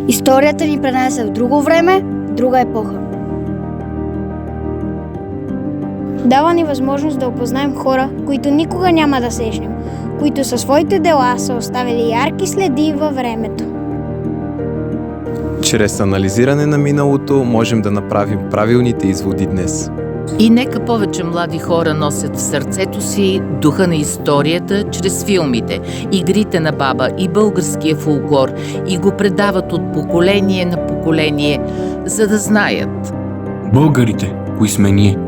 Историята ни пренесе в друго време, друга епоха. Дава ни възможност да опознаем хора, които никога няма да срещнем, които със своите дела са оставили ярки следи във времето. Чрез анализиране на миналото можем да направим правилните изводи днес. И нека повече млади хора носят в сърцето си духа на историята чрез филмите, игрите на баба и българския фолклор и го предават от поколение на поколение, за да знаят. Българите, кои сме ние?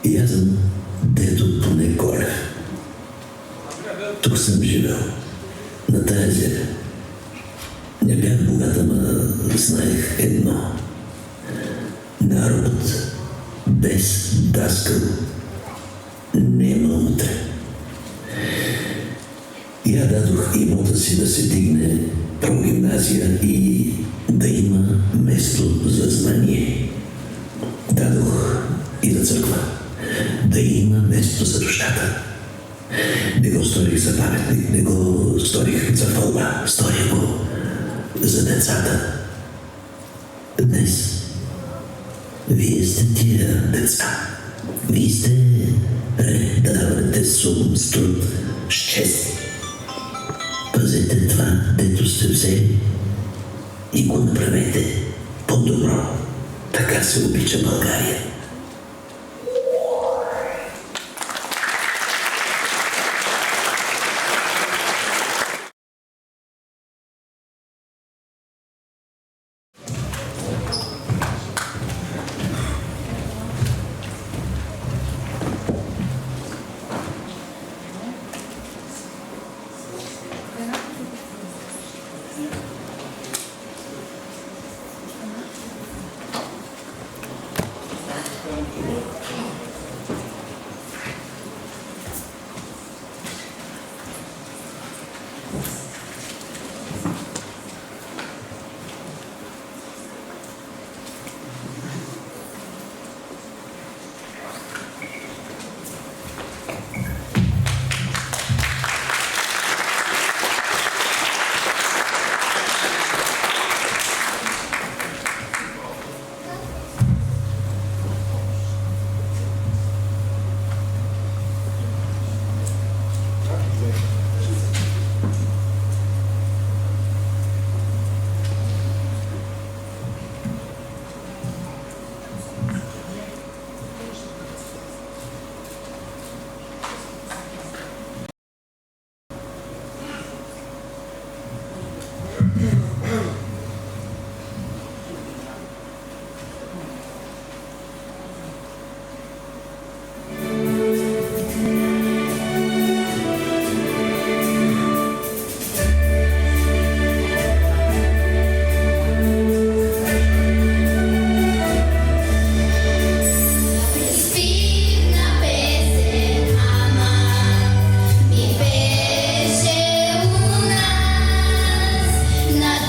И аз съм дето Тоне Колев. Тук съм живел, на тая земя. Не бях богат, ама знаех едно. Народ без даскал нема утре. Я дадох имота си да се дигне прогимназия и да има место за знание. Дадох и за църква. Да има место за душата. Не го сторих за паметник, не го сторих за хвалба, сторих го за децата. Днес вие сте тия деца. Вие сте ред да давате сум с труд, с чест. Пазете това, дето сте взели и го направете по-добро. Така се обича България. Not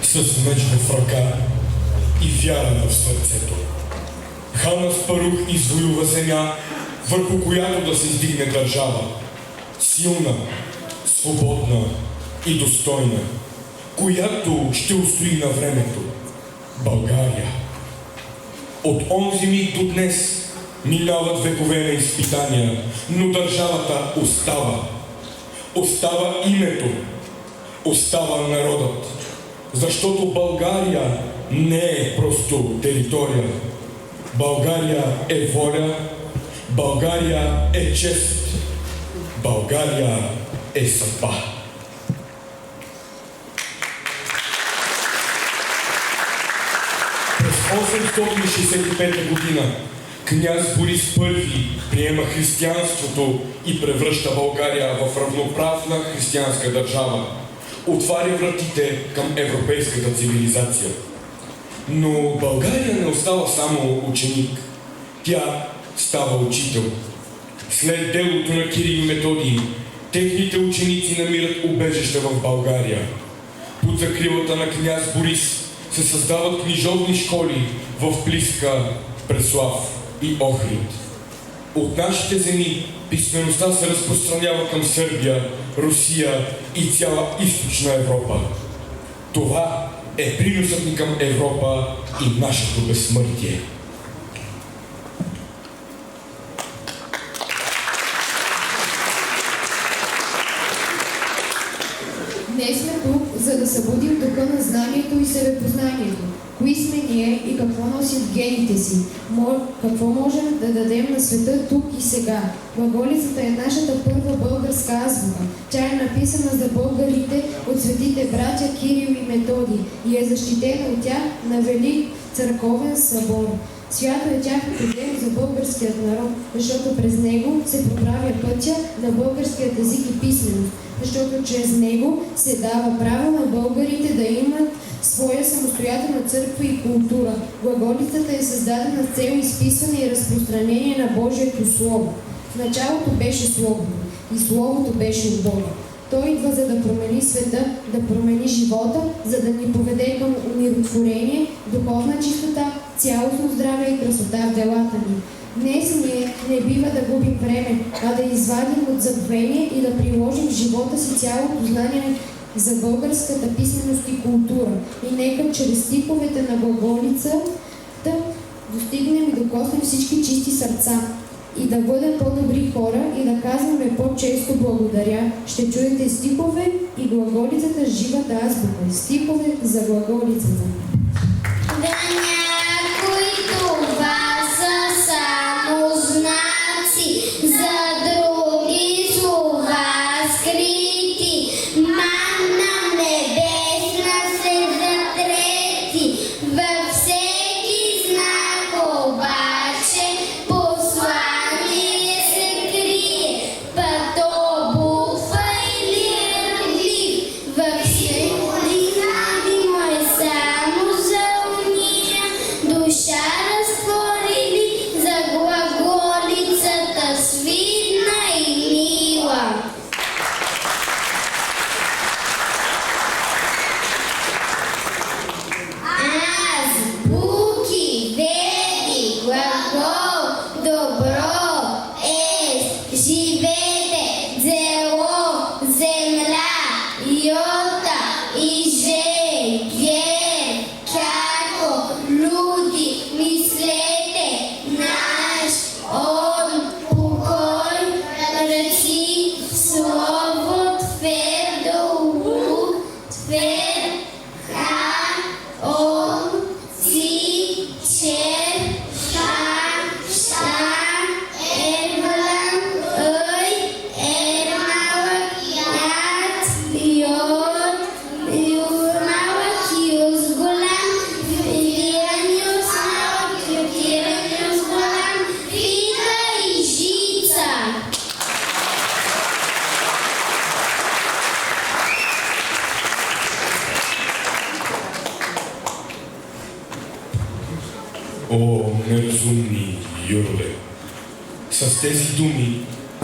с меч в ръка и вяра в сърцето. Хан Аспарух извоюва земя, върху която да се издигне държава. Силна, свободна и достойна, която ще устои на времето. България. От онзи миг до днес минават векове на изпитания, но държавата остава. Остава името, остава народът. Защото България не е просто територия. България е воля, България е чест, България е съдба. През 865 година княз Борис I приема християнството и превръща България в равноправна християнска държава. Отваря вратите към европейската цивилизация. Но България не остава само ученик. Тя става учител. След делото на Кирил и Методий, техните ученици намират убежище в България. Под закрилата на княз Борис се създават книжовни школи в Плиска, Преслав и Охрид. От нашите земи писмеността се разпространява към Сърбия, Русия и цяла източна Европа. Това е приносът ни към Европа и нашето безсмъртие. Днес сме тук, за да събудим духа на знанието и себепознанието. Кои сме ние и какво носят гените си? Какво можем да дадем на света тук и сега? Глаголицата е нашата първа българска азбука. Тя е написана за българите от светите братя Кирил и Методий и е защитена от тях на Велик църковен събор. Свято е тяхното дело за българският народ, защото през него се проправя пътя на българският език и писменост, защото чрез него се дава право на българите да имат своя самостоятелна църква и култура. Глаголицата е създадена с цел изписване и разпространение на Божието Слово. В началото беше Словото и Словото беше от Бога. Той идва, за да промени света, да промени живота, за да ни поведе към умиротворение, духовна чистота, цялостно здраве и красота в делата ни. Днес ние не бива да губим време, а да извадим от забвение и да приложим в живота си цялото знание за българската писменост и култура. И нека чрез стиховете на глаголицата достигнем и докоснем всички чисти сърца. И да бъдем по-добри хора и да казваме по-често благодаря. Ще чуете стихове и глаголицата живата азбука. Стихове за глаголицата. Да някои това са само знаци, за други слова скрити. Манна небесна се затрети, във всеки знак обаче послание се крие. Път обухва или родлив, във всеки знак има е само за уния. Душа разтворили за глаголицата свидна и мила. Азбуки, веди, глагол, добро, живете, зело, земля, йота, иже, гер, како, люди, мислете, наш, он, покой, ръци, слово, твърдо, твер, ха, он, си, чер, ша, ша, ервалан, ой, ермалък, ят, йод, юрмалък, юз голям, филиран юз малък, филиран юз голям, фита и жица. О, неразумни юрле! С тези думи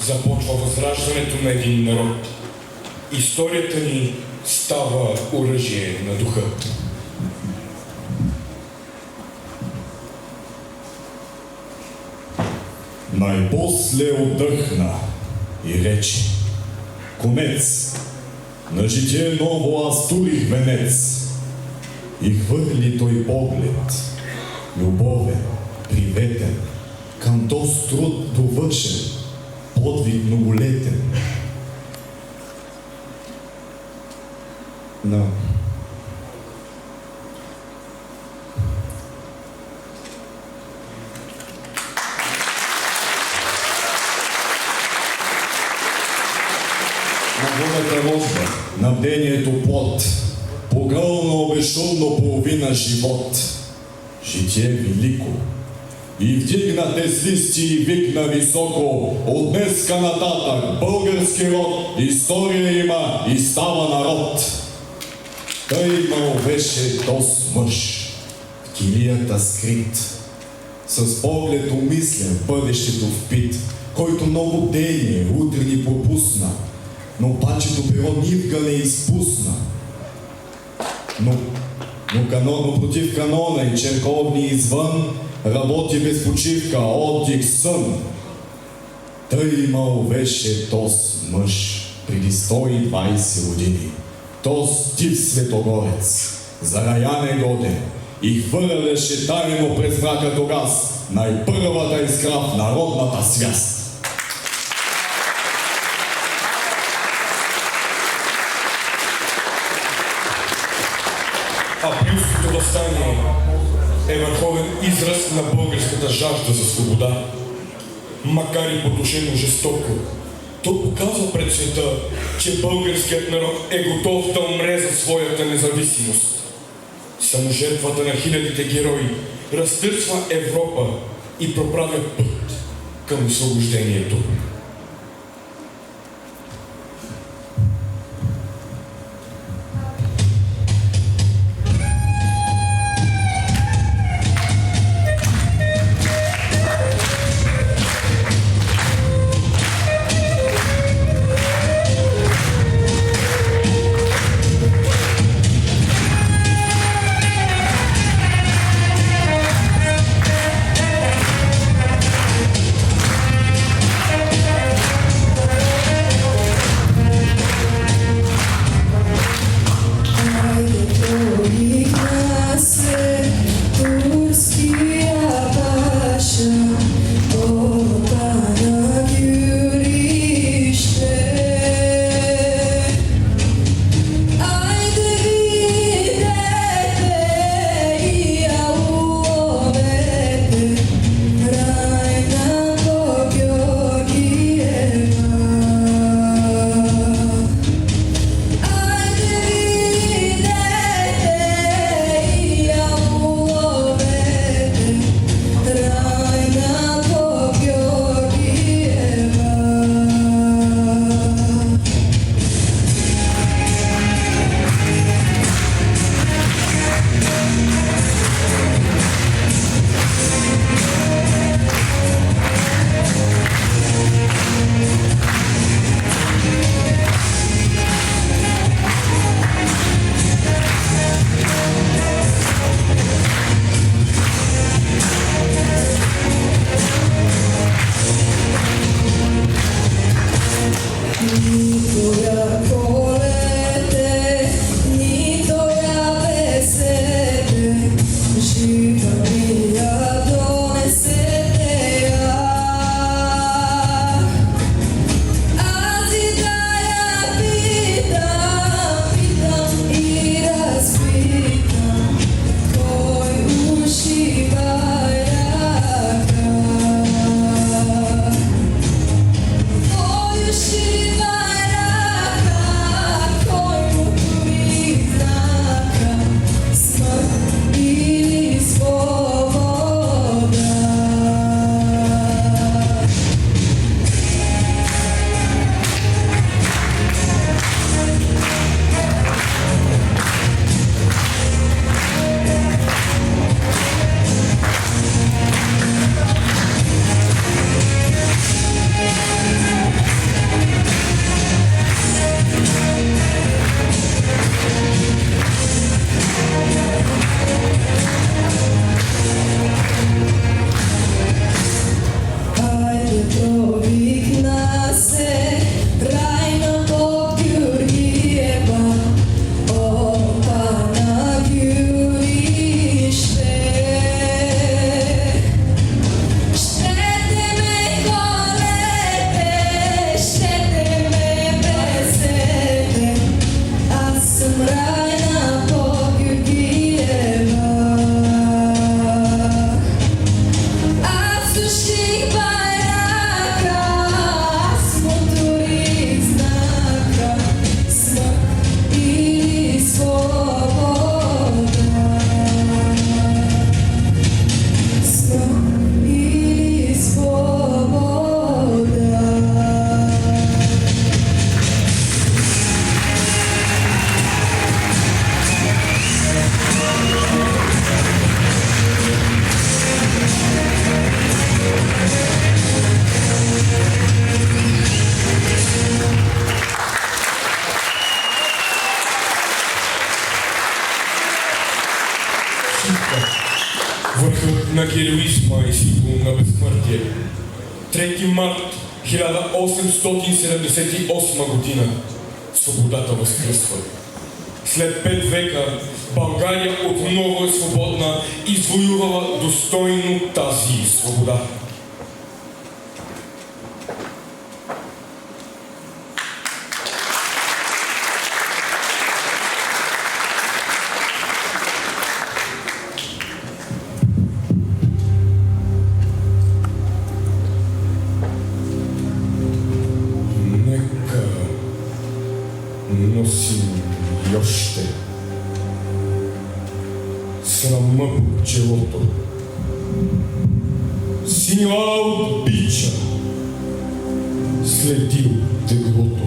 започва възраждането на един народ. Историята ни става оръжие на духа. Най-после отдъхна и рече: конец, на житие ново аз турих венец. И хвърли той поглед, любовен, приветен, към този труд довършен, подвиг многолетен. На волята рожба, на бдението плод, погълно безшумно половина живот. Житие велико. И вдигна те с листи и викна високо: от днеска нататък български род история има и става народ. Тъй имал беше този мъж, в килията скрит, с поглед умислен, бъдещето впит, който много бдение утрени пропусна, но пачето перо нивга не изпусна. Но против канона и черковни извън работи без почивка, отдих, сън. Тъй имал беше този мъж преди 120 години. Този див светогорец, за рая негоден, и хвърляше тайно през мрака тогас най-първата искра в народната свяст. Априлското въстание е върховен израз на българската жажда за свобода. Макар и потушено жестоко, то показва пред света, че българският народ е готов да умре за своята независимост. Саможертвата на хилядите герои разтърсва Европа и проправя път към освобождението. почивка, върхът на героизма и символ на безсмъртие. 3 март 1878 година свободата възкръсва. След 5 века България отново е свободна и извоювала достойно тази свобода. Нека носим още срама по челото. Синила от бича следи от теглото.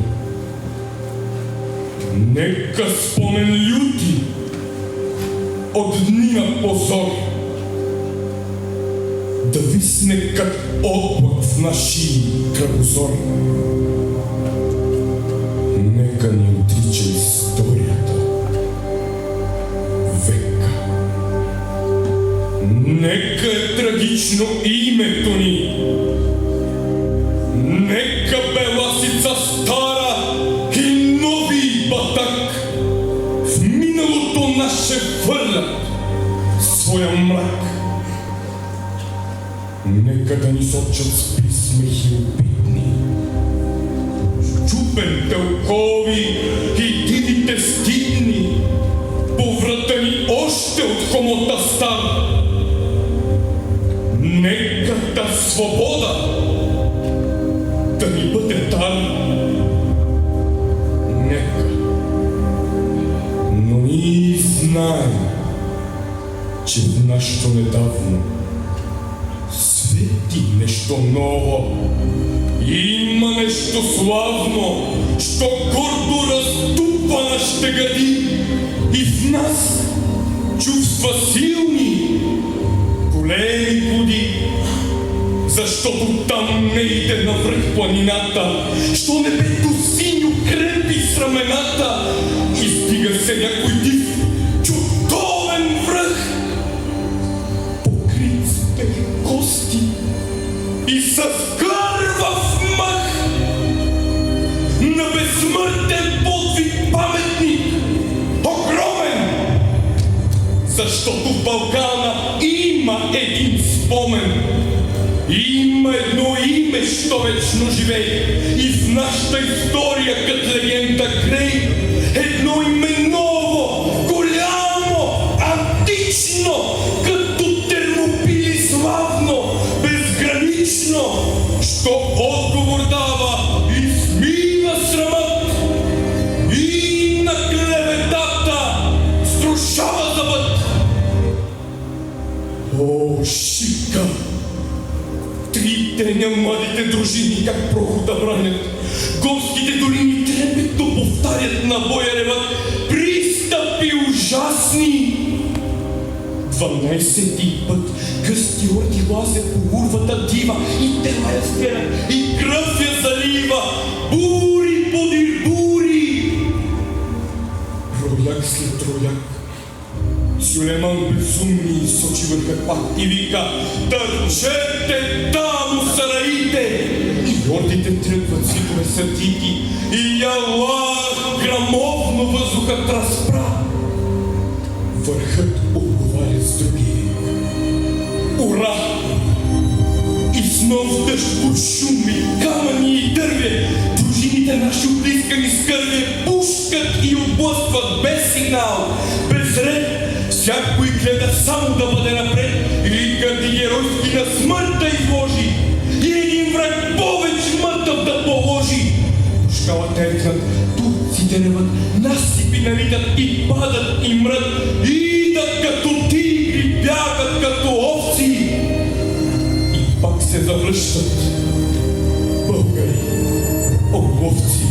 Нека спомен люти от дни на позор да висне как облак в наши кръгозор. Нека ни отрича историята века. Нека е трагично името ни. Нека беласица стара и нови батак в миналото наше хвърлят своя мрак. Нека да ни сочат с присмехи обидни, чупен тълкови и дивите стидни, по врата ни още от хомота стан. Нека та свобода да ни бъде дар. Нека, но ние знаем, че в нашето недавно свети нещо ново. Има нещо славно, що гордо разтупва нашите гъди и в нас чувства силни, големи води. Защото там не иде навръх планината, що небето синьо крепи с рамената, издига се някой див, чудовен връх, покрит с пеки кости и с кървав мъх. На безсмъртен подвиг паметник, огромен, защото в Балкана има един спомен. Има едно име, що вечно живее и в нашата история като легенда крей. Едно име ново, голямо, антично, като Термопили славно, безгранично, що отговор дава и смива срамът и на клеветата струшава зъбът. О, шика! 3 деня младите дружини как прохода бранят. Горските долини трепетно повтарят на боя реват. Пристъпи ужасни! 12-ти път гъсти орди лазят по урвата дива и тела я стера и кръв я залива. Бури подир бури! Рояк след рояк Сюлейман безумни сочи върха пак и вика: търчете там у сараите! И ордите тръгват зидове сърдити и Аллах грамовно въздухът разпра. Върхът отговаря с други: ура! И с нов дъжд от шуми, камъни и дърве, дружините наши облискани с кърве пушкат и отблъскват без сигнал, без ред. Всякой гледа само да бъде напред и гърди геройски на смърт да изложи и един враг повече мъртъв да положи. Пушкалата е рекнат, турците реват, насипи налитат и падат и мрът, идат като тигри, бягат като овци и пак се завръщат българи, орловци.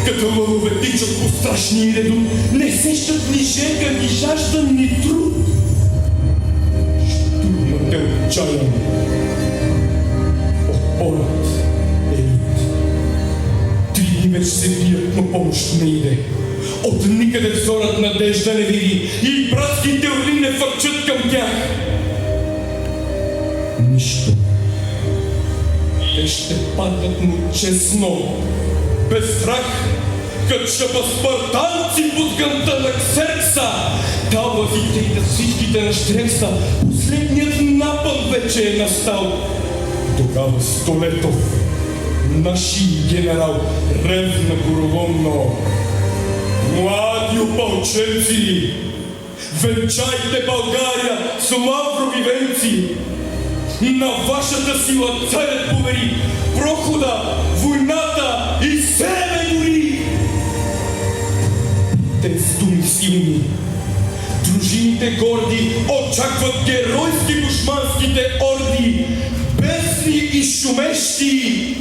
Като лъвове тичат по страшни редут, не сещат ни жега, ни жажда, ни труд. Штурмът е отчаян, отпорът е лют. 3 дни вече се бият, но помощ не иде. От никъде взорът надежда не види и братските орли не фактурят. сърчат към тях. Нищо. Те ще паднат му честно, без страх, като шапаспартанци под гънта на Ксеркса. Дава витей на всичките на Штремса, последният напън вече е настал. Тогава Столетов, наши генерал, ревна гороломно: млади опълченци, венчайте България с лаврови венци! На вашата сила царят повери прохода, войната и себе гори! Те с думи силни, дружините горди очакват геройски душманските орди, бесни и шумещи.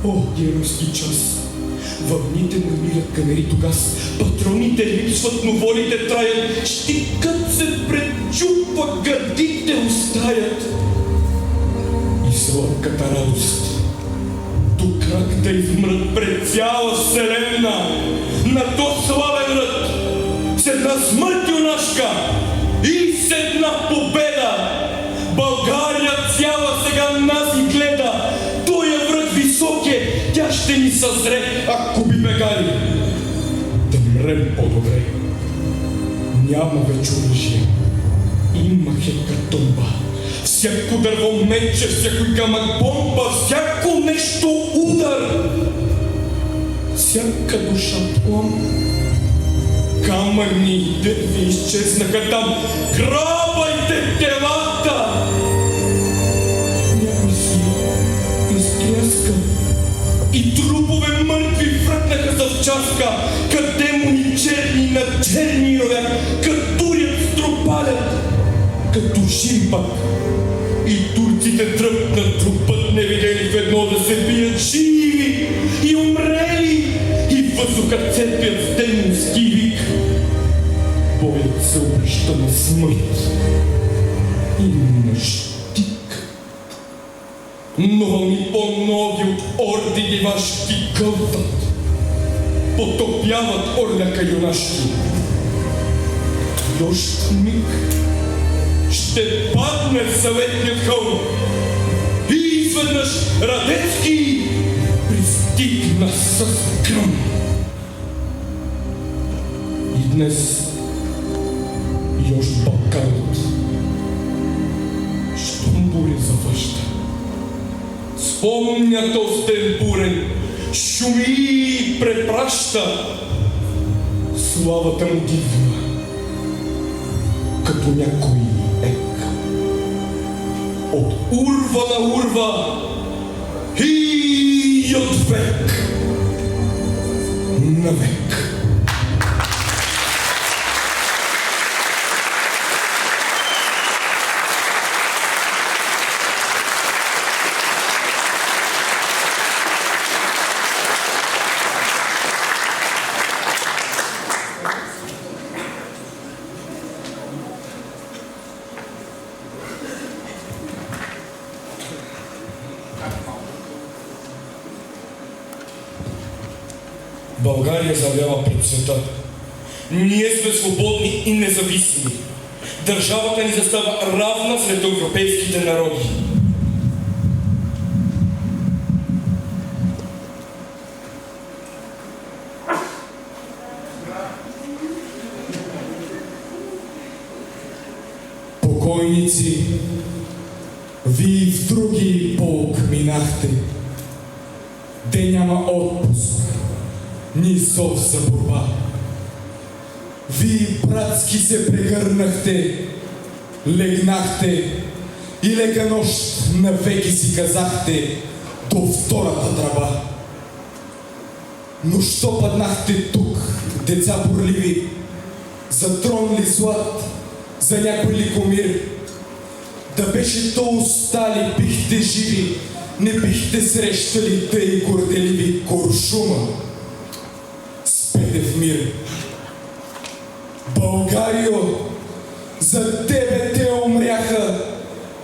О, геройски час! Вълните намират камери тогас, патроните липсват, но волите траят, щикът се пречупва, гърдите остаят. И сладката радост до крак да измрат пред цяла вселена на то славен ръд, с една смърт юнашка и с една победа. България цяла сега нас и гледа, той е враг висок е, тя ще ни съзре, ако би бегали. Да мрем по-добре. Няма вече оръжие, има хекатомба. Всяко дърво мече, всякой камък бомба, всяко нещо удар, всяка душа плам. Камъни дърви изчезнаха там, грабайте телата! Някой си изтряска и трупове мъртви врътнаха за частка, като демони черни на черни ровя, като турят стропалят, като шимпак. И турците тръпнат трупът невидели в едно да се бият живи и умрели, и въздухът цепят с демонски вик. Боят се обръща на смърт и на щик. Но вълни по-нови от орди дивашки гълтат, потопяват орляка юнашки. И още миг ще падне съветният хълм и изведнъж Радецки пристигна с гръм. И днес još Балканът, щом буря завъжда, спомня тостен бурен, шуми и препраща, славата му дивна, като някой ек. От урва на урва и от век на век. България заявява пред света: ние сме свободни и независими. Държавата ни застава равна сред европейските народи. Покойници, вие в други полк минахте, де няма отпуск ни зов за борба. Вие братски се прегърнахте, легнахте и лека нощ навеки си казахте до втората тръба. Но що паднахте тук, деца бурливи, за трон ли злат, за някой ликомир? Да беше то остали, бихте живи, не бихте срещали тъй горделиви куршума. Спете в мир. Българио, за тебе те умряха,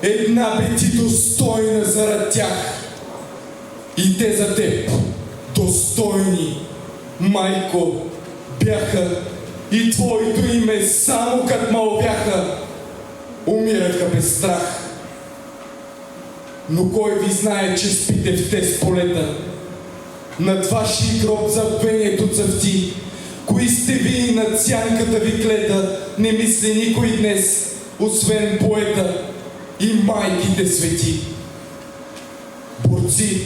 една бе ти достойна зарад тях. И те за теб достойни, майко, бяха и Твоето име само като ма обяха, умираха без страх. Но кой ви знае, че спите в тез полета? Над вашия гроб забвението цъфти. Кои сте ви и над сянката ви гледа, не мисли никой днес, освен поета и майките свети. Борци,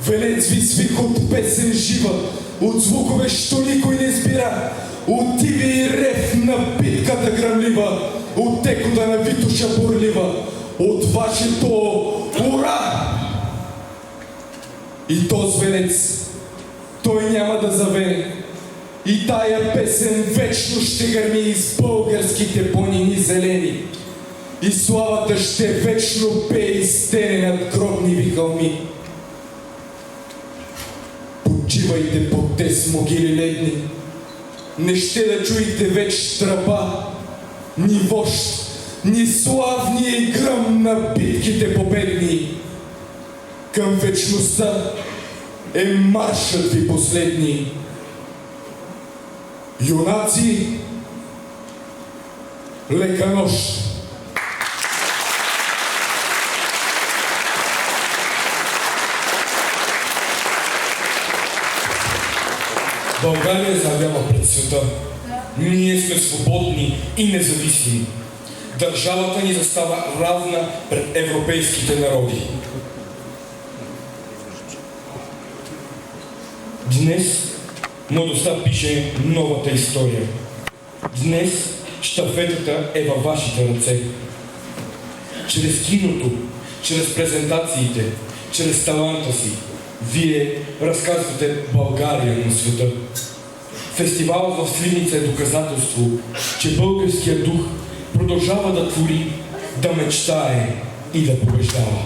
венец ви свих от песен жива, от звукове, що никой не избира, от тиви и рев на битката гръмлива, от текота на Витоша бурлива, от вашето ура! И този венец, той няма да завене, и тая песен вечно ще гърми из българските планини зелени, и славата ще вечно пее и стене над гробни ви хълми. Почивайте под тез могили ледни, не ще да чуете веч тръба, ни вожд, ни славния гръм на битките победни. Към вечността е маршът ви последни. Юнаци, лека нощ! България заявява пред света. Ние сме свободни и независими. Държавата ни застава равна пред европейските народи. Днес младостта пише новата история. Днес щафетата е във вашите ръце. Чрез киното, чрез презентациите, чрез таланта си, вие разказвате България на света. Фестивалът в Сливница е доказателство, че българският дух продължава да твори, да мечтае и да побеждава.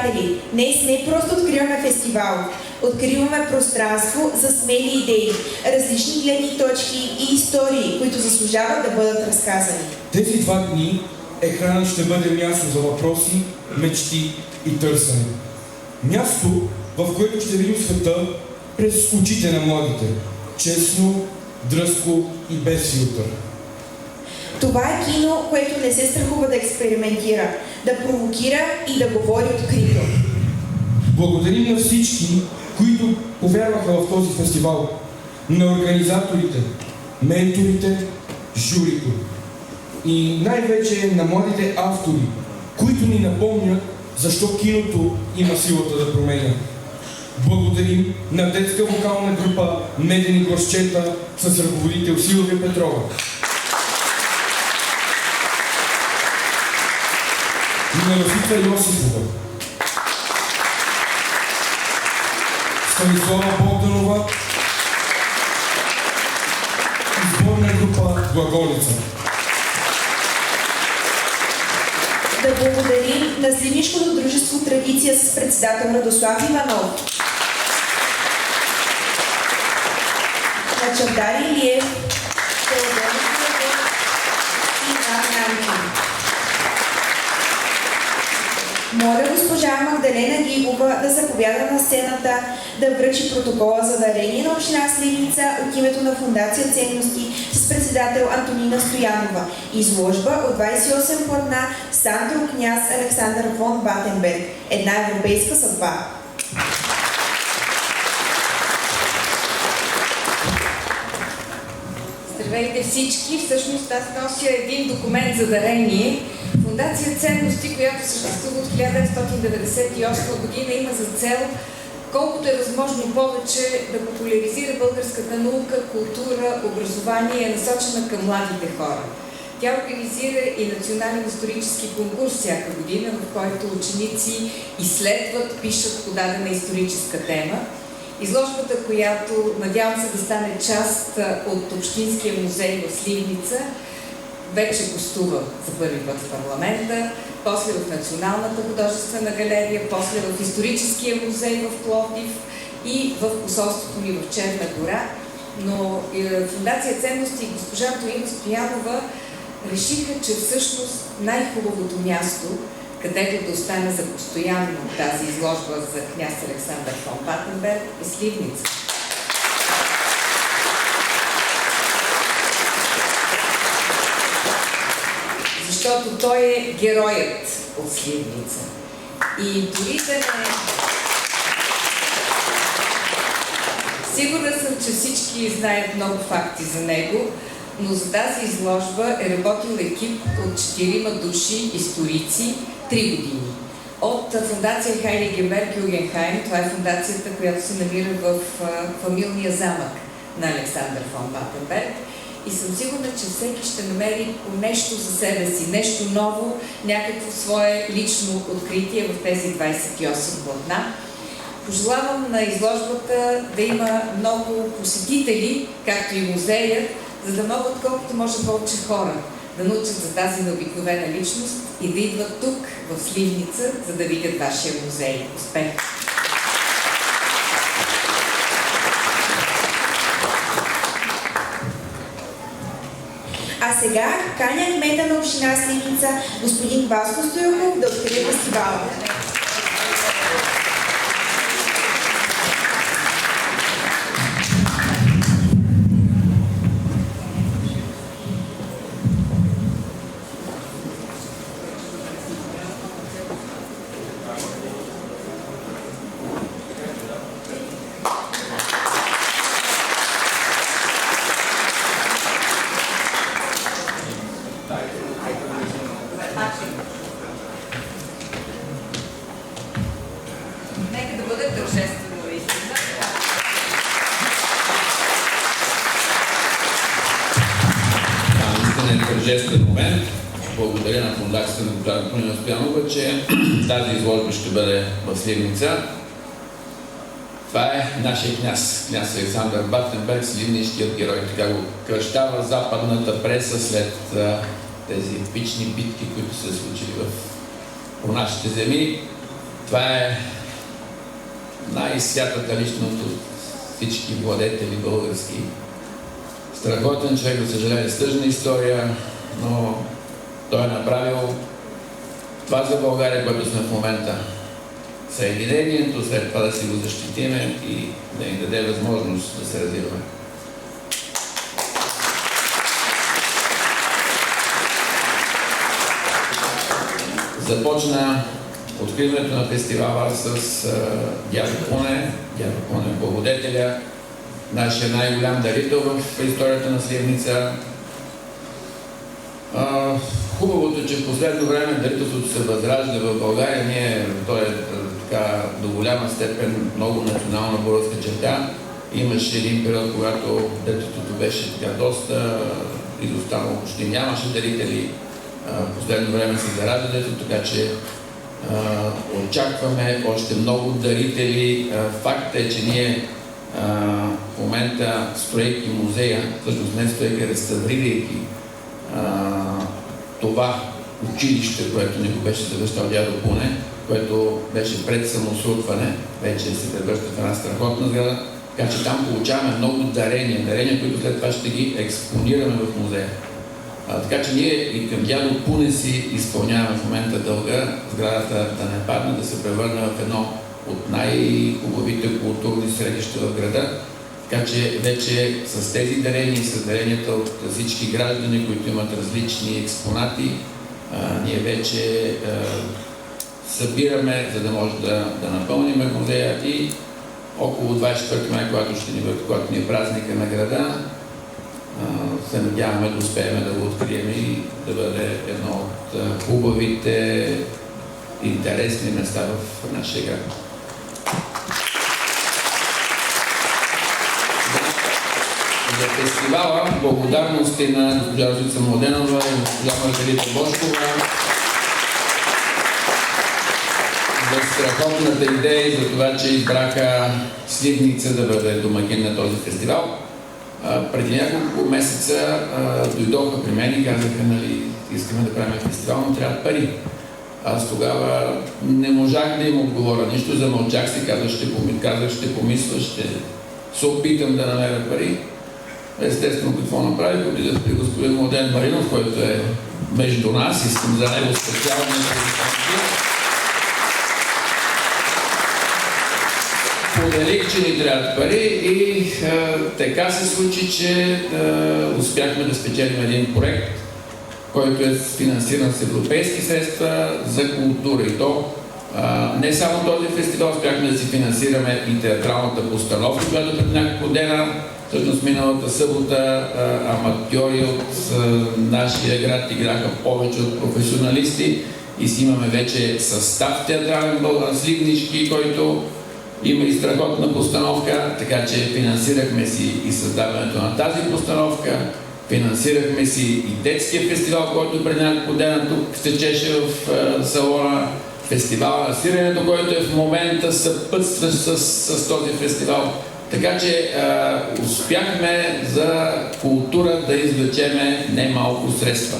приятели, днес не просто откриваме фестивал, откриваме пространство за смели идеи, различни гледни точки и истории, които заслужават да бъдат разказани. Тези 2 дни екранът ще бъде място за въпроси, мечти и търсене. Място, в което ще видим света през очите на младите. Честно, дръзко и без филтър. Това е кино, което не се страхува да експериментира, да провокира и да говори открито. Благодарим на всички, които повярваха в този фестивал, на организаторите, менторите, журито и най-вече на младите автори, които ни напомнят защо киното има силата да променя. Благодарим на детска вокална група Медени горчета с ръководител Силвия Петрова. И на Росица Йосифова, Станислава Богданова и сборна група Глаголица. Да благодарим на Сливнишкото дружество Традиция с председател Радослав Иванов, на Чавдар Илиев, Теодор и Иван Нанкин. Моля госпожа Магдалена Гигова да заповяда на сцената да връчи протокола за дарение на община Сливница от името на Фондация Ценности с председател Антонина Стоянова. Изложба от 28 платна Сандро княз Александър фон Батенберг. Една европейска съдба. Здравейте всички! Всъщност аз нося един документ за дарение. Фондация Ценности, която съществува от 1998 година, има за цел колкото е възможно повече да популяризира българската наука, култура, образование, е насочена към младите хора. Тя организира и национален исторически конкурс всяка година, в който ученици изследват, пишат по дадена историческа тема. Изложбата, която надявам се да стане част от Общинския музей в Сливница, вече гостува за първи път в парламента, после в Националната художествена галерия, после в Историческия музей в Пловдив и в посолството ни в Черна гора. Но Фондация Ценности и госпожа Антонина Стоянова решиха, че всъщност най-хубавото място, където да остане за постоянно тази изложба за княз Александър фон Батенберг, е Сливница. Защото той е героят от Сливница. И дори да не... Сигурна съм, че всички знаят много факти за него, но за тази изложба е работил екип от 4 души историци 3 години. От фондация Хайлигенберг Югенхайм, това е фондацията, която се намира в фамилния замък на Александър фон Батенберг. И съм сигурна, че всеки ще намери нещо за себе си, нещо ново, някакво свое лично откритие в тези 28 платна. Пожелавам на изложбата да има много посетители, както и музея, за да могат колкото може повече хора да научат за тази необикновена личност и да идват тук, в Сливница, за да видят вашия музей. Успех! А сега каня кмета на община Сливница, господин Васко Стояков, да открие фестивала. Нека да бъде тържествено наистина. Наистина е тържествен момент. Благодаря на фондацията на госпожа Антонина Стоянова, че тази изложба ще бъде в Сливница. Това е нашия княз Александър Батенберг, сливнишкият герой. Така го кръщава западната преса след тези епични битки, които се случили по нашите земи. Това е най-святата личност от всички владетели български. Страхотен човек, за съжаление, тъжна история, но той е направил това за България, което сме в момента. Съединението, след това да си го защитиме и да ни даде възможност да се развиваме. Започна откриването на фестивала с Дядо Пуне. Дядо Пуне е благодетеля, нашия най-голям дарител в историята на Сливница. Хубавото, че в последно време дарителството се възражда в България. Той е така до голяма степен много национална българска черта. Имаше един период, когато дарителството беше така доста изостанало, почти нямаше дарители. В последно време се заражда дарителството, така че очакваме още много дарители. Факт е, че ние в момента, строейки музея, всъщност не строейки, реставрирайки това училище, което ни го беше завещал Дядо Пуне, което беше пред самосрутване, вече се превръща в една страхотна сграда, така че там получаваме много дарения, които след това ще ги експонираме в музея. Така че ние и към Дядо Пуне си изпълняваме в момента дълга сградата да не падне, да се превърне в едно от най-хубавите културни средища в града. Така че вече с тези дарения и с даренията от всички граждани, които имат различни експонати, ние вече събираме, за да може да напълним музея и около 24 май, когато ни е празника на града, се надяваме да успеем да го открием и да бъде едно от хубавите, интересни места в нашия град. За фестивала благодарности на госпожа Росица Младенова и госпожа Маргарита Бошкова за страхотната идея и за това, че избраха Сливница да бъде домакин на този фестивал. Преди няколко месеца дойдоха при мен и казаха, нали, искаме да правим фестивал, но трябват пари. Аз тогава не можах да им отговоря нищо, замълчах си, казах, ще помисля, ще се опитам да намеря пари. Естествено, какво направих? Отидах при господин Младен Маринов, който е между нас, искам за него специално поделих, че ни трябват пари и така се случи, че успяхме да спечелим един проект, който е финансиран с европейски средства за култура. И то не само този фестивал, успяхме да си финансираме и театралната постановка, която пред няколко дена, всъщност миналата събота, аматьори от нашия град играха повече от професионалисти и си имаме вече състав театрален българ сливнишки, който има и страхотна постановка, така че финансирахме си и създаването на тази постановка, финансирахме си и детския фестивал, който преди няколко дена тук се чеше в салона, фестивала на сиренето, който е в момента съпътстващ с този фестивал. Така че успяхме за култура да извлечеме немалко средства.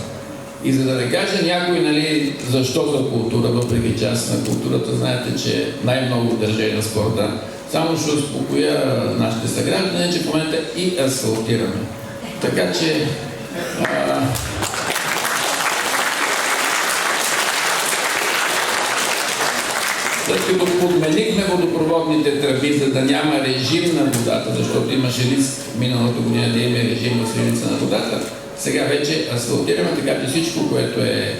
И за да не кажа някой, нали, защо за култура, въпреки че аз на културата знаете, че най-много държа и на спорта, само ще успокоя нашите съграждани, че в момента и асфалтираме. Така че след като подменихме водопроводните тръби, за да няма режим на водата, защото имаше риск миналата година да има режим в Сливница на водата, сега вече асфалтираме, така че всичко, което е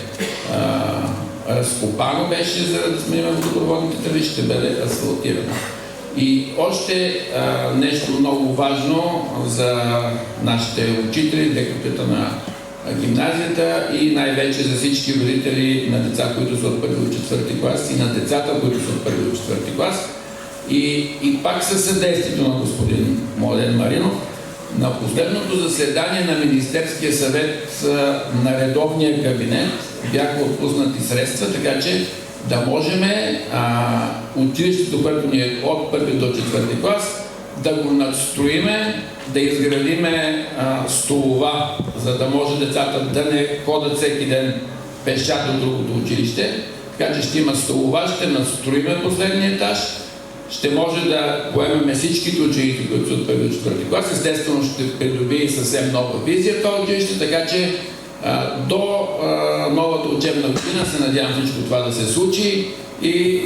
разкопано беше, за да сменим водопроводните тръби, ще бъде асфалтирано. И още нещо много важно за нашите учители, директорите на гимназията и най-вече за всички родители на деца, които са от първи до четвърти клас и на децата, които са от първи до четвърти клас. И пак със съдействието на господин Младен Маринов, на последното заседание на Министерския съвет на редовния кабинет бяха отпуснати средства, така че да можем училището, което ни е от първи до четвърти клас, да го надстроиме, да изградиме столова, за да може децата да не ходят всеки ден пеша до другото училище, така че ще има столова, ще настроиме последния етаж, ще може да поемем всичките ученици, които са от първи до четвърти клас. Естествено ще придобие съвсем нова визия това училище, така че до новата учебна година се надявам всичко това да се случи и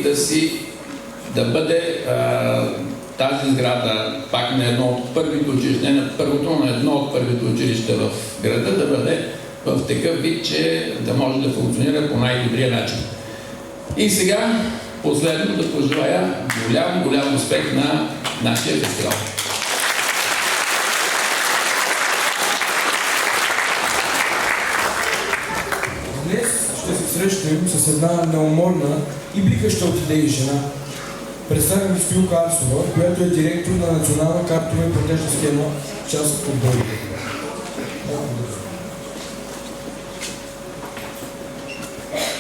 да бъде тази сграда пак на едно от първите училища, не на първото, но на едно от първите училища в града, да бъде в такъв вид, че да може да функционира по най-добрия начин. И сега последно да пожелая голям успех на нашия фестивал. Днес ще се срещнем с една неуморна и бликаща от идеи жена. Представям Стоилка Арсова, която е директор на Национална картова и платежна схема, част от България.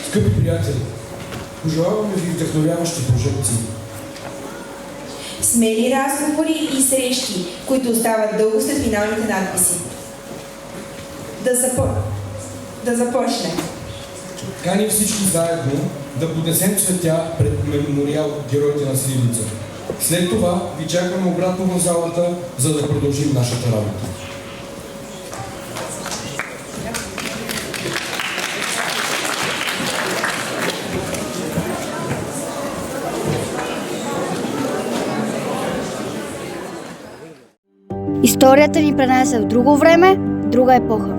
Скъпи приятели, пожелаваме ви вдъхновяващи прожекции. Смели разговори и срещи, които остават дълго след финалните надписи. Да започне. Каним всички заедно да поднесем цветя пред мемориал Героите на Сливница. След това ви чакаме обратно в залата, за да продължим нашата работа. Историята ни пренася в друго време, друга епоха.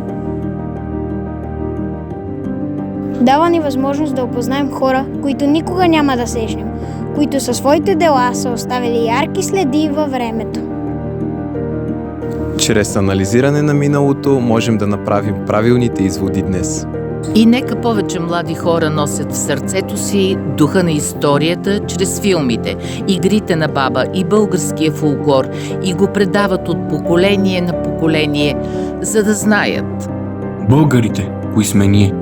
Дава ни възможност да опознаем хора, които никога няма да срещнем, които със своите дела са оставили ярки следи във времето. Чрез анализиране на миналото можем да направим правилните изводи днес. И нека повече млади хора носят в сърцето си духа на историята чрез филмите, игрите на баба и българския фолклор и го предават от поколение на поколение, за да знаят. Българите, кои сме ние.